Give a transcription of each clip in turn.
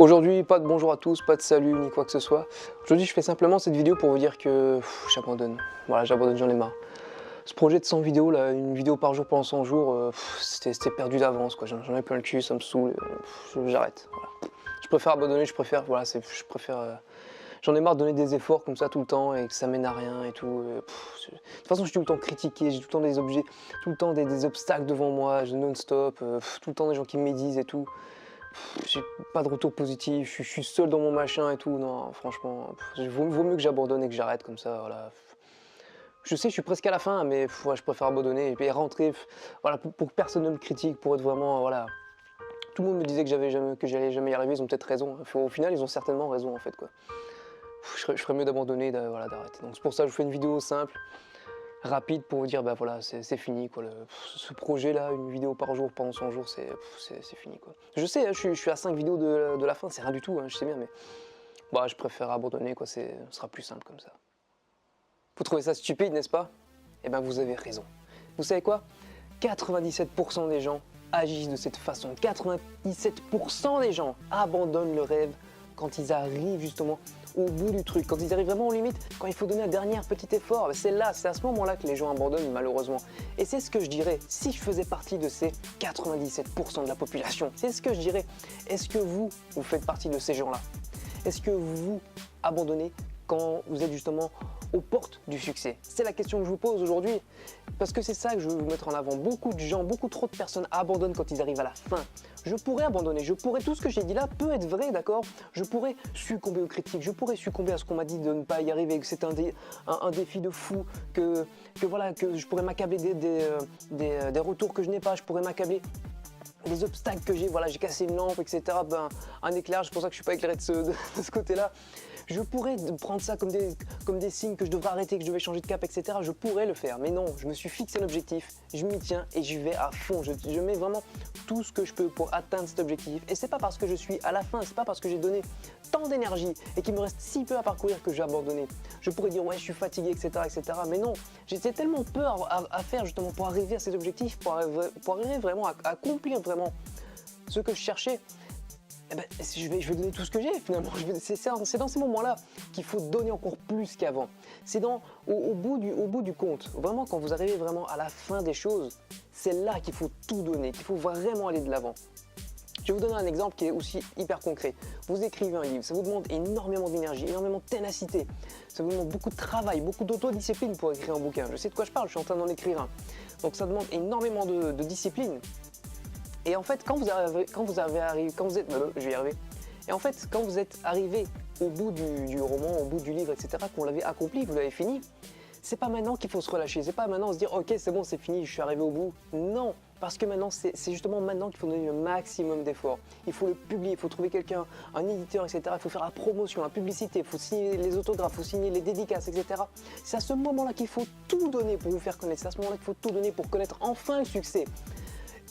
Aujourd'hui, pas de bonjour à tous, pas de salut, ni quoi que ce soit. Aujourd'hui, je fais simplement cette vidéo pour vous dire que j'abandonne. Voilà, j'abandonne, j'en ai marre. Ce projet de 100 vidéos, là, une vidéo par jour pendant 100 jours, c'était perdu d'avance, quoi. J'en ai plein le cul, ça me saoule, j'arrête. Voilà. Je préfère abandonner, voilà, j'en ai marre de donner des efforts comme ça tout le temps et que ça mène à rien et tout. De toute façon, je suis tout le temps critiqué, j'ai tout le temps des objets, tout le temps des obstacles devant moi, non-stop, tout le temps des gens qui me médisent et tout. J'ai pas de retour positif, je suis seul dans mon machin et tout. Non, franchement, vaut mieux que j'abandonne et que j'arrête comme ça. Voilà. Je sais, je suis presque à la fin, mais ouais, je préfère abandonner et puis rentrer. Voilà, pour que personne ne me critique, pour être vraiment. Voilà. Tout le monde me disait que j'allais jamais y arriver, ils ont peut-être raison. Au final, ils ont certainement raison en fait, quoi. Je ferais mieux d'abandonner, voilà, d'arrêter. Donc c'est pour ça que je fais une vidéo simple, rapide, pour vous dire, bah voilà, c'est fini, quoi. Ce projet-là, une vidéo par jour pendant 100 jours, c'est fini, quoi. Je sais, hein, je suis à 5 vidéos de la fin, c'est rien du tout, hein, je sais bien, mais bah, je préfère abandonner, quoi. Ce sera plus simple comme ça. Vous trouvez ça stupide, n'est-ce pas? Eh ben, vous avez raison. Vous savez quoi? 97% des gens agissent de cette façon. 97% des gens abandonnent le rêve quand ils arrivent justement au bout du truc, quand ils arrivent vraiment aux limites, quand il faut donner un dernier petit effort. C'est à ce moment-là que les gens abandonnent malheureusement. Et c'est ce que je dirais si je faisais partie de ces 97% de la population. C'est ce que je dirais. Est-ce que vous faites partie de ces gens-là? Est-ce que vous abandonnez quand vous êtes justement aux portes du succès? C'est la question que je vous pose aujourd'hui, parce que c'est ça que je veux vous mettre en avant. Beaucoup de gens, beaucoup trop de personnes abandonnent quand ils arrivent à la fin. Je pourrais abandonner, tout ce que j'ai dit là peut être vrai, d'accord? Je pourrais succomber aux critiques, je pourrais succomber à ce qu'on m'a dit de ne pas y arriver, que c'est un défi de fou, que je pourrais m'accabler des retours que je n'ai pas, je pourrais m'accabler des obstacles que j'ai, voilà, j'ai cassé une lampe, etc. Ben, un éclairage, c'est pour ça que je suis pas éclairé de ce côté-là. Je pourrais prendre ça comme des signes que je devrais arrêter, que je devais changer de cap, etc. Je pourrais le faire, mais non, je me suis fixé un objectif, je m'y tiens et j'y vais à fond. Je mets vraiment tout ce que je peux pour atteindre cet objectif. Et c'est pas parce que je suis à la fin, c'est pas parce que j'ai donné tant d'énergie et qu'il me reste si peu à parcourir que j'ai abandonné. Je pourrais dire ouais, je suis fatigué, etc., etc. Mais non, j'étais tellement peu à faire justement pour arriver à ces objectifs, pour arriver vraiment à accomplir vraiment ce que je cherchais. Eh ben, je vais donner tout ce que j'ai finalement. C'est dans ces moments-là qu'il faut donner encore plus qu'avant. C'est au bout du compte, vraiment quand vous arrivez vraiment à la fin des choses, c'est là qu'il faut tout donner, qu'il faut vraiment aller de l'avant. Je vais vous donner un exemple qui est aussi hyper concret. Vous écrivez un livre, ça vous demande énormément d'énergie, énormément de ténacité. Ça vous demande beaucoup de travail, beaucoup d'autodiscipline pour écrire un bouquin. Je sais de quoi je parle, je suis en train d'en écrire un. Donc ça demande énormément de discipline. Et en fait, quand vous êtes arrivé au bout du roman, au bout du livre, etc., qu'on l'avez accompli, vous l'avez fini, c'est pas maintenant qu'il faut se relâcher, c'est pas maintenant se dire ok c'est bon c'est fini, je suis arrivé au bout. Non, parce que maintenant c'est justement maintenant qu'il faut donner le maximum d'efforts. Il faut le publier, il faut trouver quelqu'un, un éditeur, etc. Il faut faire la promotion, la publicité, il faut signer les autographes, il faut signer les dédicaces, etc. C'est à ce moment-là qu'il faut tout donner pour vous faire connaître, c'est à ce moment-là qu'il faut tout donner pour connaître enfin le succès.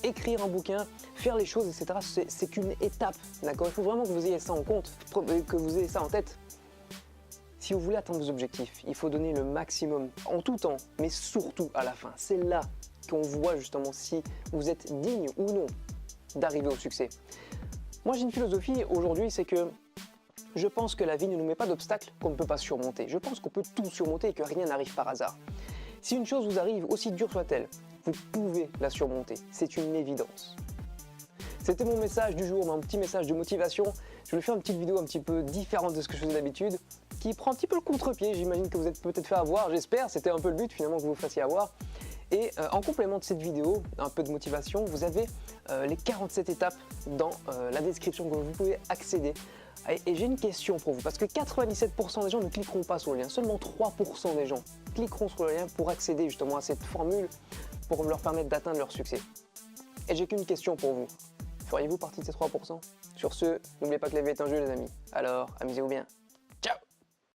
Écrire un bouquin, faire les choses, etc. C'est qu'une étape, d'accord? Il faut vraiment que vous ayez ça en compte, que vous ayez ça en tête. Si vous voulez atteindre vos objectifs, il faut donner le maximum en tout temps, mais surtout à la fin. C'est là qu'on voit justement si vous êtes digne ou non d'arriver au succès. Moi j'ai une philosophie aujourd'hui, c'est que je pense que la vie ne nous met pas d'obstacles qu'on ne peut pas surmonter. Je pense qu'on peut tout surmonter et que rien n'arrive par hasard. Si une chose vous arrive, aussi dure soit-elle, vous pouvez la surmonter. C'est une évidence. C'était mon message du jour, mon petit message de motivation. Je voulais faire une petite vidéo un petit peu différente de ce que je faisais d'habitude, qui prend un petit peu le contre-pied. J'imagine que vous êtes peut-être fait avoir, j'espère. C'était un peu le but finalement que vous vous fassiez avoir. Et en complément de cette vidéo, un peu de motivation, vous avez les 47 étapes dans la description que vous pouvez accéder. Et j'ai une question pour vous, parce que 97% des gens ne cliqueront pas sur le lien, seulement 3% des gens cliqueront sur le lien pour accéder justement à cette formule, pour leur permettre d'atteindre leur succès. Et j'ai qu'une question pour vous, feriez-vous partie de ces 3%? Sur ce, n'oubliez pas que la vie est un jeu les amis, alors amusez-vous bien.